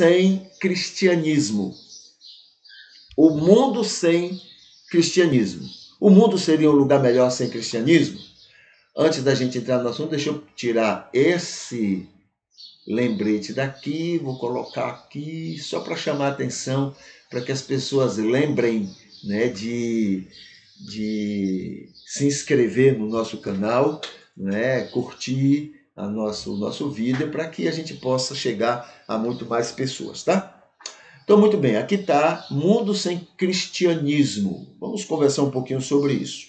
sem cristianismo. O mundo sem cristianismo. O mundo seria um lugar melhor sem cristianismo? Antes da gente entrar no assunto, deixa eu tirar esse lembrete daqui, vou colocar aqui só para chamar a atenção, para que as pessoas lembrem, né, de se inscrever no nosso canal, né, curtir o nosso vídeo, para que a gente possa chegar a muito mais pessoas, tá? Então, muito bem, aqui está Mundo Sem Cristianismo. Vamos conversar um pouquinho sobre isso.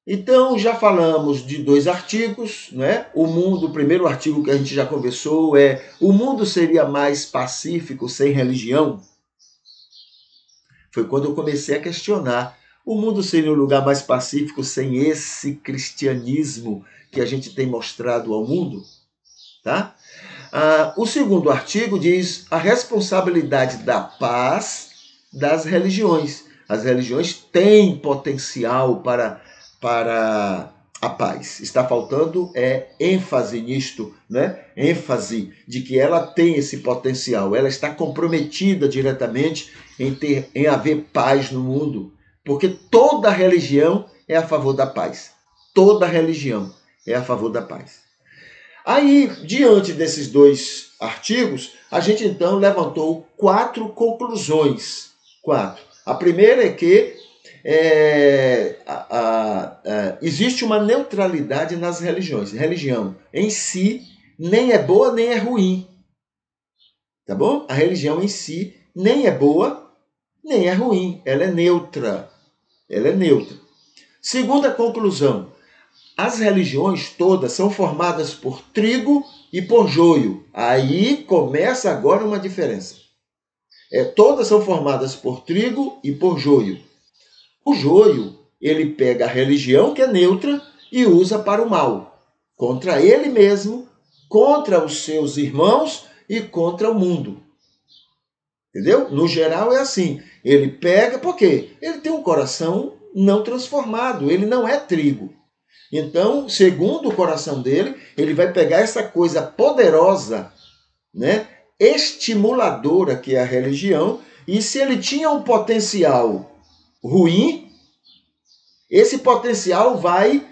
Então, já falamos de 2 artigos, né? O primeiro artigo que a gente já conversou é: o mundo seria mais pacífico sem religião? Foi quando eu comecei a questionar. O mundo seria um lugar mais pacífico sem esse cristianismo que a gente tem mostrado ao mundo? Tá? O segundo artigo diz a responsabilidade da paz das religiões. As religiões têm potencial para a paz. Está faltando ênfase nisto, né? ênfase de que ela tem esse potencial. Ela está comprometida diretamente em haver paz no mundo, porque toda religião é a favor da paz. Toda religião é a favor da paz. Aí, diante desses 2 artigos, a gente então levantou 4 conclusões. 4. A primeira é que existe uma neutralidade nas religiões. Religião em si nem é boa nem é ruim. Tá bom? A religião em si nem é boa nem é ruim. Ela é neutra. Ela é neutra. Segunda conclusão. As religiões todas são formadas por trigo e por joio. Aí começa agora uma diferença. Todas são formadas por trigo e por joio. O joio, ele pega a religião, que é neutra, e usa para o mal. Contra ele mesmo, contra os seus irmãos e contra o mundo. Entendeu? No geral é assim. Ele pega, por quê? Ele tem um coração não transformado, ele não é trigo. Então, segundo o coração dele, ele vai pegar essa coisa poderosa, né, estimuladora que é a religião, e se ele tinha um potencial ruim, esse potencial vai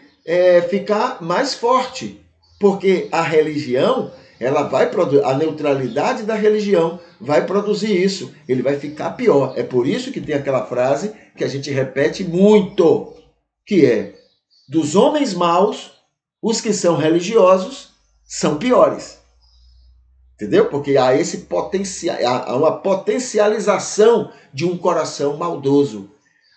ficar mais forte, porque a religião, ela vai produzir, a neutralidade da religião vai produzir isso, ele vai ficar pior. É por isso que tem aquela frase que a gente repete muito, que é: dos homens maus, os que são religiosos são piores. Entendeu? Porque há esse potencial, há uma potencialização de um coração maldoso.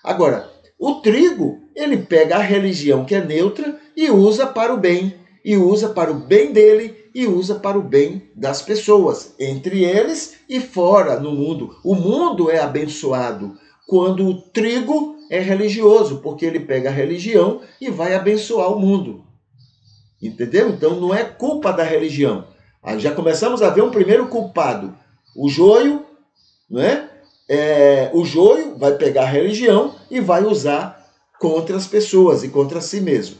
Agora, o trigo, ele pega a religião que é neutra e usa para o bem. E usa para o bem dele e usa para o bem das pessoas, entre eles e fora no mundo. O mundo é abençoado quando o trigo é religioso, porque ele pega a religião e vai abençoar o mundo. Entendeu? Então não é culpa da religião. Aí já começamos a ver um primeiro culpado. O joio, né? O joio vai pegar a religião e vai usar contra as pessoas e contra si mesmo.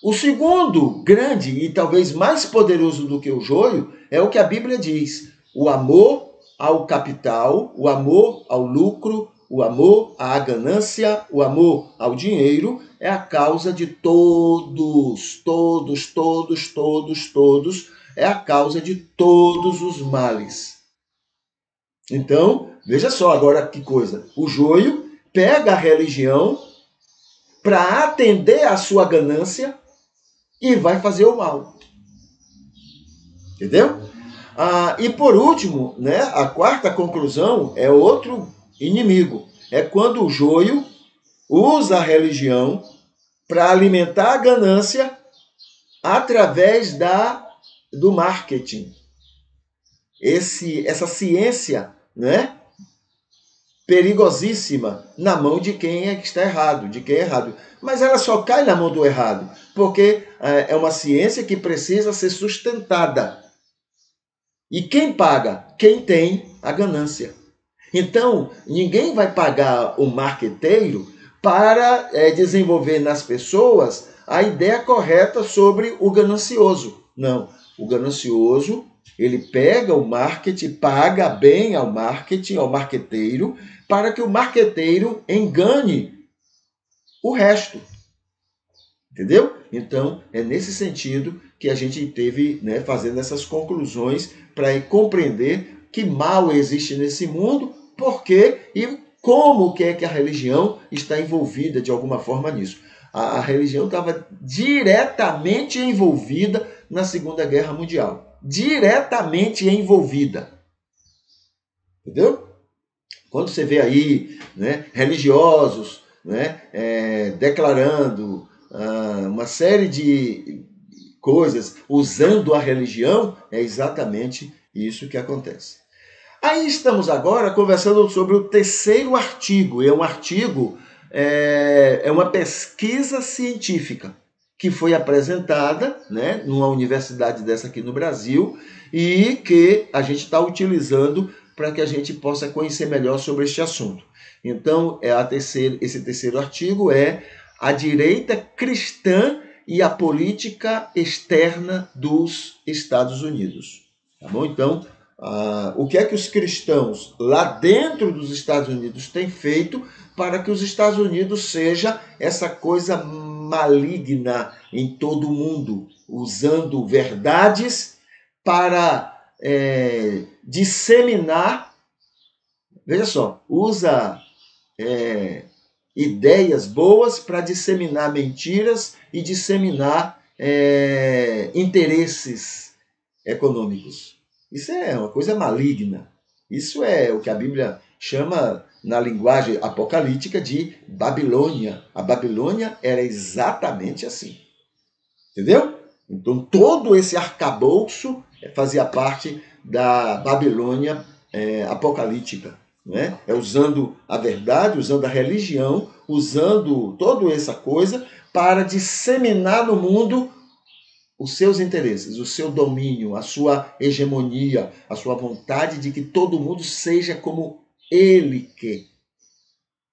O segundo grande e talvez mais poderoso do que o joio é o que a Bíblia diz: o amor ao capital, o amor ao lucro, o amor à ganância, o amor ao dinheiro é a causa de todos, é a causa de todos os males. Então, veja só agora que coisa. O joio pega a religião para atender à sua ganância e vai fazer o mal. Entendeu? E por último, né, a quarta conclusão é outro inimigo. É quando o joio usa a religião para alimentar a ganância através do marketing. Essa ciência, né, perigosíssima na mão de quem está errado, de quem é errado. Mas ela só cai na mão do errado, porque é uma ciência que precisa ser sustentada. E quem paga? Quem tem a ganância. Então, ninguém vai pagar o marqueteiro para desenvolver nas pessoas a ideia correta sobre o ganancioso. Não, o ganancioso Ele pega o marketing, paga bem ao marketing, ao marqueteiro, para que o marqueteiro engane o resto. Entendeu? Então, é nesse sentido que a gente teve, né, fazendo essas conclusões para compreender que mal existe nesse mundo, por quê e como que é que a religião está envolvida de alguma forma nisso. A religião estava diretamente envolvida na Segunda Guerra Mundial. Diretamente envolvida. Entendeu? Quando você vê aí, né, religiosos, né, declarando uma série de coisas usando a religião, é exatamente isso que acontece. Aí estamos agora conversando sobre o terceiro artigo. É um artigo, é uma pesquisa científica que foi apresentada, né, numa universidade dessa aqui no Brasil e que a gente está utilizando para que a gente possa conhecer melhor sobre este assunto. Então, esse terceiro artigo é a direita cristã e a política externa dos Estados Unidos. Tá bom? Então, o que é que os cristãos lá dentro dos Estados Unidos têm feito para que os Estados Unidos seja essa coisa maligna em todo o mundo, usando verdades para disseminar, veja só, usa ideias boas para disseminar mentiras e disseminar interesses econômicos. Isso é uma coisa maligna. Isso é o que a Bíblia chama, na linguagem apocalíptica, de Babilônia. A Babilônia era exatamente assim. Entendeu? Então, todo esse arcabouço fazia parte da Babilônia apocalíptica. Né? Usando a verdade, usando a religião, usando toda essa coisa para disseminar no mundo os seus interesses, o seu domínio, a sua hegemonia, a sua vontade de que todo mundo seja como ele quer,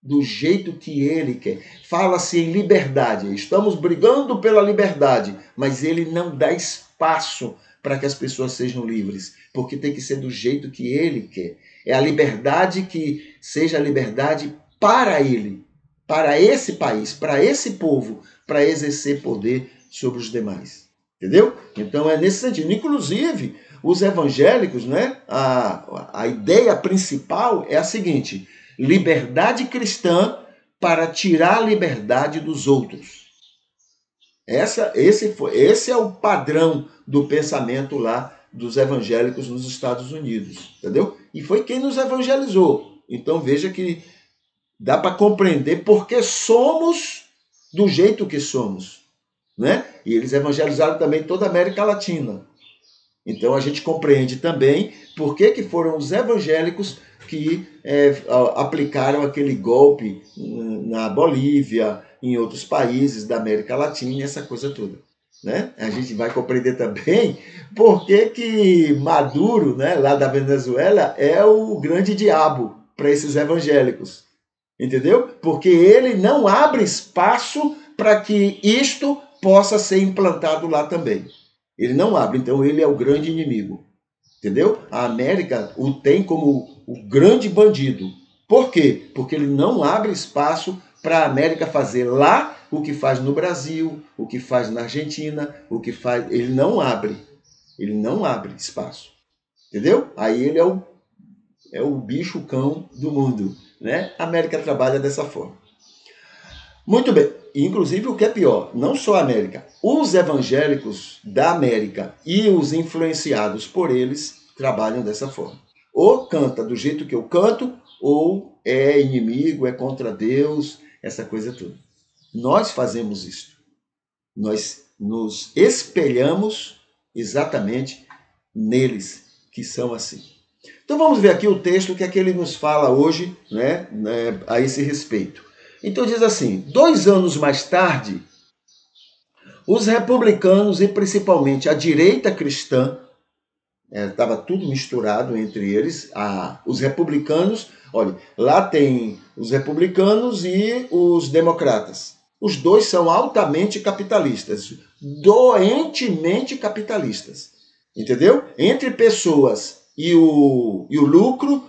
do jeito que ele quer. Fala-se em liberdade, estamos brigando pela liberdade, mas ele não dá espaço para que as pessoas sejam livres, porque tem que ser do jeito que ele quer. É a liberdade que seja a liberdade para ele, para esse país, para esse povo, para exercer poder sobre os demais. Entendeu? Então é nesse sentido. Inclusive, os evangélicos, né, a ideia principal é a seguinte: liberdade cristã para tirar a liberdade dos outros. Esse é o padrão do pensamento lá dos evangélicos nos Estados Unidos. Entendeu? E foi quem nos evangelizou. Então veja que dá para compreender porque somos do jeito que somos. Né? E eles evangelizaram também toda a América Latina. Então a gente compreende também por que foram os evangélicos que aplicaram aquele golpe na Bolívia, em outros países da América Latina, essa coisa toda. Né? A gente vai compreender também por que Maduro, né, lá da Venezuela, é o grande diabo para esses evangélicos. Entendeu? Porque ele não abre espaço para que isto possa ser implantado lá também. Ele não abre, então ele é o grande inimigo. Entendeu? A América o tem como o grande bandido. Por quê? Porque ele não abre espaço para a América fazer lá o que faz no Brasil, o que faz na Argentina, o que faz... Ele não abre. Ele não abre espaço. Entendeu? Aí ele é o bicho cão do mundo. Né? A América trabalha dessa forma. Muito bem. Inclusive, o que é pior, não só a América, os evangélicos da América e os influenciados por eles trabalham dessa forma. Ou canta do jeito que eu canto, ou é inimigo, é contra Deus, essa coisa toda. Nós fazemos isso. Nós nos espelhamos exatamente neles, que são assim. Então vamos ver aqui o texto que é que ele nos fala hoje, né, a esse respeito. Então diz assim: 2 anos mais tarde, os republicanos e principalmente a direita cristã, estava tudo misturado entre eles, os republicanos, olha, lá tem os republicanos e os democratas. Os dois são altamente capitalistas, doentemente capitalistas. Entendeu? Entre pessoas e o lucro,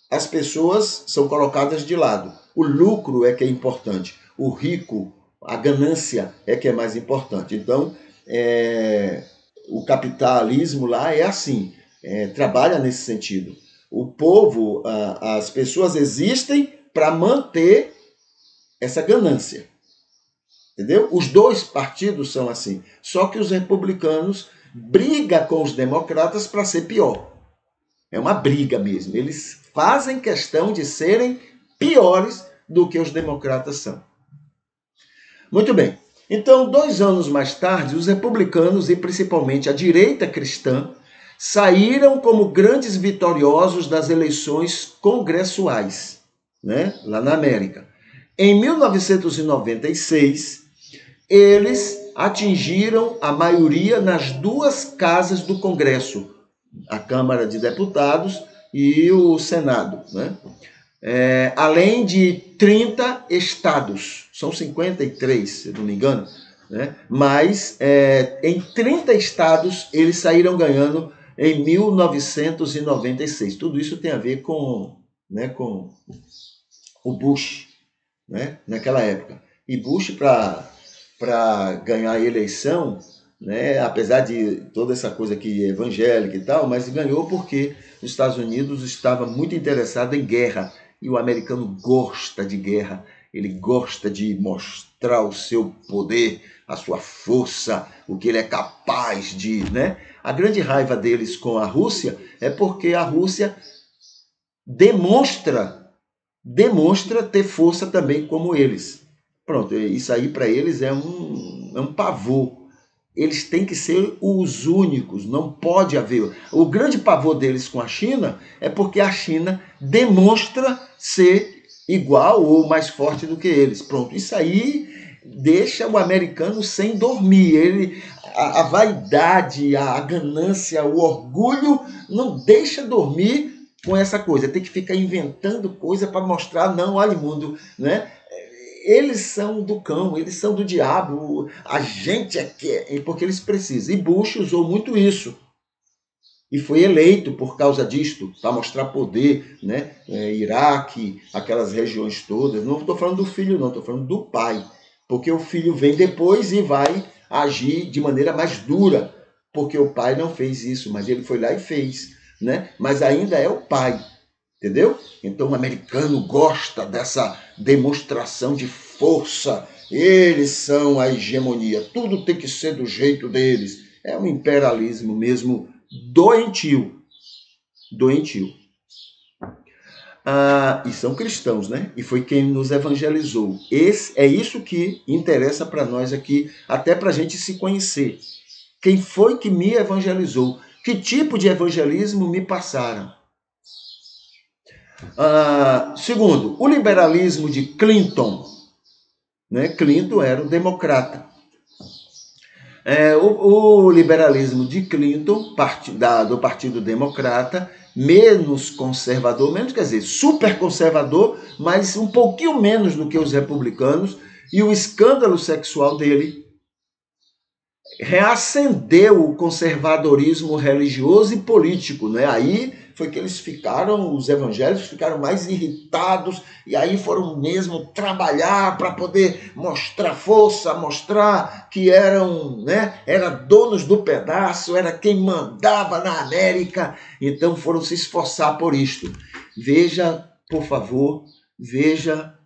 as pessoas são colocadas de lado. O lucro é que é importante. O rico, a ganância é que é mais importante. Então, o capitalismo lá é assim, trabalha nesse sentido. O povo, as pessoas existem para manter essa ganância. Entendeu? Os dois partidos são assim. Só que os republicanos brigam com os democratas para ser pior. É uma briga mesmo. Eles fazem questão de serem piores do que os democratas são. Muito bem. Então, 2 anos mais tarde, os republicanos e principalmente a direita cristã saíram como grandes vitoriosos das eleições congressuais, né, lá na América. Em 1996, eles atingiram a maioria nas 2 casas do Congresso, a Câmara de Deputados e o Senado, né? Além de 30 estados, são 53, se não me engano, né? Mas em 30 estados eles saíram ganhando em 1996. Tudo isso tem a ver com o Bush, né? Naquela época. E Bush, para ganhar a eleição, né, apesar de toda essa coisa aqui evangélica e tal, mas ganhou porque os Estados Unidos estava muito interessado em guerra. E o americano gosta de guerra, ele gosta de mostrar o seu poder, a sua força, o que ele é capaz de, né? A grande raiva deles com a Rússia é porque a Rússia demonstra ter força também como eles. Pronto, isso aí para eles é um pavor. Eles têm que ser os únicos, não pode haver. O grande pavor deles com a China é porque a China demonstra ser igual ou mais forte do que eles. Pronto, isso aí deixa o americano sem dormir. A vaidade, a ganância, o orgulho não deixa dormir com essa coisa. Tem que ficar inventando coisa para mostrar, não, olha mundo, né? Eles são do cão, eles são do diabo, a gente é que é, porque eles precisam. E Bush usou muito isso. E foi eleito por causa disto, para mostrar poder, né? Iraque, aquelas regiões todas. Não estou falando do filho, não, estou falando do pai. Porque o filho vem depois e vai agir de maneira mais dura, porque o pai não fez isso, mas ele foi lá e fez, né? Mas ainda é o pai. Entendeu? Então o americano gosta dessa demonstração de força. Eles são a hegemonia. Tudo tem que ser do jeito deles. É um imperialismo mesmo doentio. Doentio. E são cristãos, né? E foi quem nos evangelizou. É isso que interessa para nós aqui, até para a gente se conhecer. Quem foi que me evangelizou? Que tipo de evangelismo me passaram? Segundo, o liberalismo de Clinton. Né? Clinton era um democrata. O liberalismo de Clinton, do Partido Democrata, menos conservador, quer dizer, super conservador, mas um pouquinho menos do que os republicanos, e o escândalo sexual dele reacendeu o conservadorismo religioso e político, né? Aí foi que os evangélicos ficaram mais irritados e aí foram mesmo trabalhar para poder mostrar força, mostrar que eram, né, donos do pedaço, era quem mandava na América, então foram se esforçar por isto. Veja, por favor, veja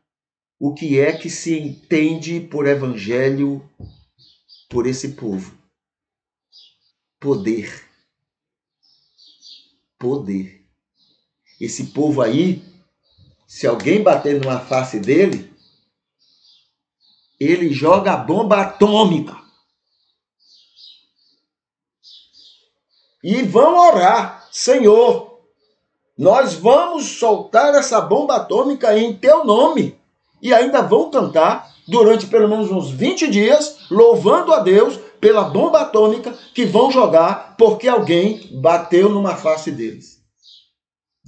o que é que se entende por evangelho por esse povo. Poder. Poder. Esse povo aí, se alguém bater numa face dele, ele joga a bomba atômica. E vão orar, Senhor, nós vamos soltar essa bomba atômica em teu nome. E ainda vão cantar durante pelo menos uns 20 dias, louvando a Deus pela bomba atômica que vão jogar porque alguém bateu numa face deles.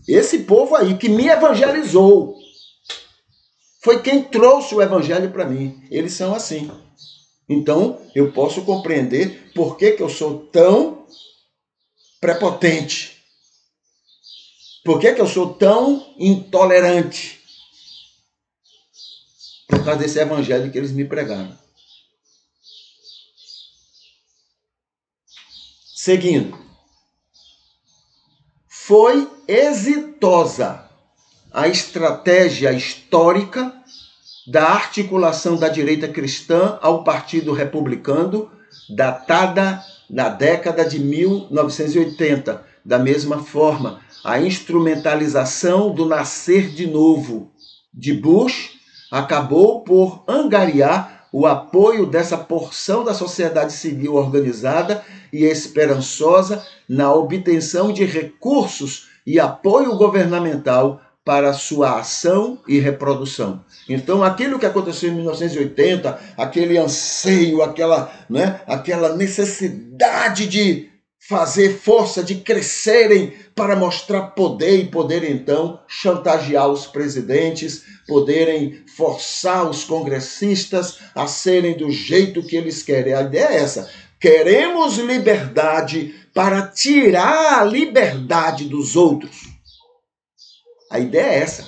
Esse povo aí que me evangelizou foi quem trouxe o evangelho para mim. Eles são assim. Então, eu posso compreender por que eu sou tão prepotente? Por que eu sou tão intolerante? Por causa desse evangelho que eles me pregaram. Seguindo. Foi exitosa a estratégia histórica da articulação da direita cristã ao Partido Republicano, datada na década de 1980. Da mesma forma, a instrumentalização do nascer de novo de Bush acabou por angariar o apoio dessa porção da sociedade civil organizada e esperançosa na obtenção de recursos e apoio governamental para sua ação e reprodução. Então, aquilo que aconteceu em 1980, aquele anseio, aquela necessidade de fazer força, de crescerem para mostrar poder e poderem, então, chantagear os presidentes, poderem forçar os congressistas a serem do jeito que eles querem. A ideia é essa. Queremos liberdade para tirar a liberdade dos outros. A ideia é essa.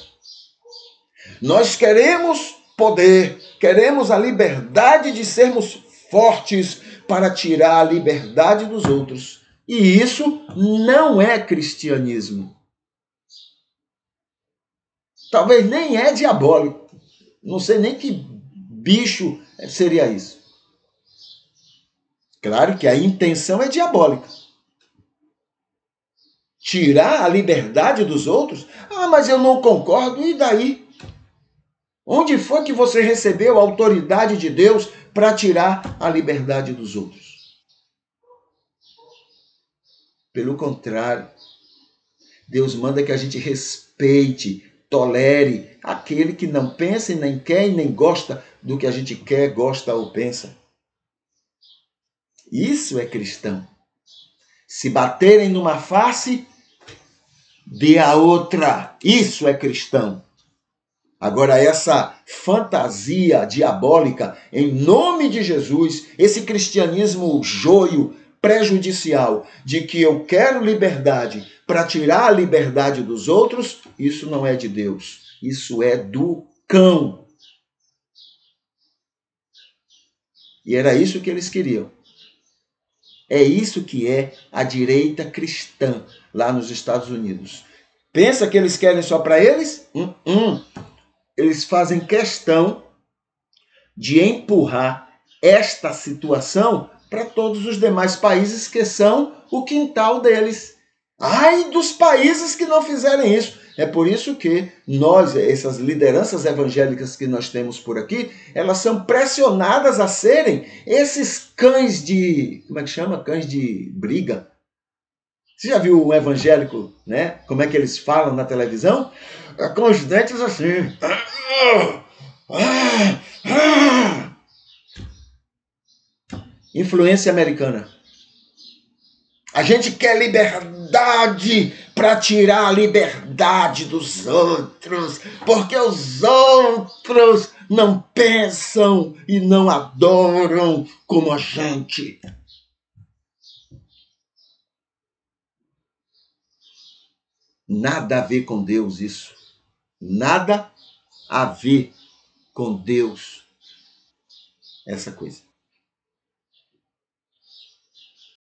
Nós queremos poder, queremos a liberdade de sermos fortes para tirar a liberdade dos outros. E isso não é cristianismo. Talvez nem é diabólico. Não sei nem que bicho seria isso. Claro que a intenção é diabólica. Tirar a liberdade dos outros? Ah, mas eu não concordo, e daí? Onde foi que você recebeu a autoridade de Deus para tirar a liberdade dos outros? Pelo contrário, Deus manda que a gente respeite, tolere aquele que não pensa e nem quer e nem gosta do que a gente quer, gosta ou pensa. Isso é cristão. Se baterem numa face, dê a outra. Isso é cristão. Agora, essa fantasia diabólica, em nome de Jesus, esse cristianismo joio, prejudicial, de que eu quero liberdade para tirar a liberdade dos outros, isso não é de Deus. Isso é do cão. E era isso que eles queriam. É isso que é a direita cristã lá nos Estados Unidos. Pensa que eles querem só para eles? Eles fazem questão de empurrar esta situação para todos os demais países que são o quintal deles. Ai dos países que não fizerem isso. É por isso que nós, essas lideranças evangélicas que nós temos por aqui, elas são pressionadas a serem esses cães de... Como é que chama? Cães de briga. Você já viu um evangélico, né? Como é que eles falam na televisão? Com os dentes assim. Influência americana. A gente quer liberdade para tirar a liberdade dos outros, porque os outros não pensam e não adoram como a gente. Nada a ver com Deus isso. Nada a ver com Deus essa coisa.